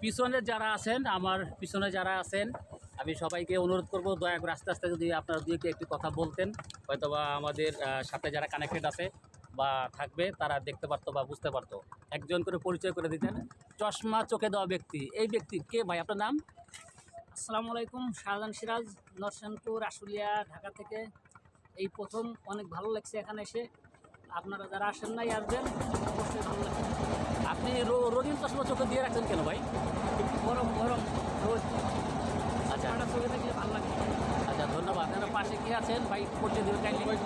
পিছনে যারা আছেন, আমার পিছনে যারা আছেন, আমি সবাইকে অনুরোধ করব দয়া করে আস্তে আস্তে যদি আপনারা দুই একটি কথা বলতেন, হয়তোবা আমাদের সাথে যারা কানেক্টেড আছে বা থাকবে তারা দেখতে পারতো বা বুঝতে পারতো। একজন করে পরিচয় করে দিতেন। চশমা চোখে দেওয়া ব্যক্তি, এই ব্যক্তি কে ভাই? আপনার নাম? আসসালামু আলাইকুম, শাহজাহান সিরাজ, নরসিংপুর, আশুলিয়া, ঢাকা থেকে। এই প্রথম অনেক ভালো লাগছে এখানে এসে। আপনারা যারা আসেন নাই আসবেন, অবশ্যই ভালো লাগবে। আপনি রঙিন চশমা চোখে দিয়ে রাখছেন কেন ভাই? গরম গরম রোদ, আচ্ছা চোখে থাকলে ভালো লাগে। আচ্ছা, ধন্যবাদ। আপনার পাশে কি আছেন ভাই? পরিচয় দিবেন কাইন্ডলি।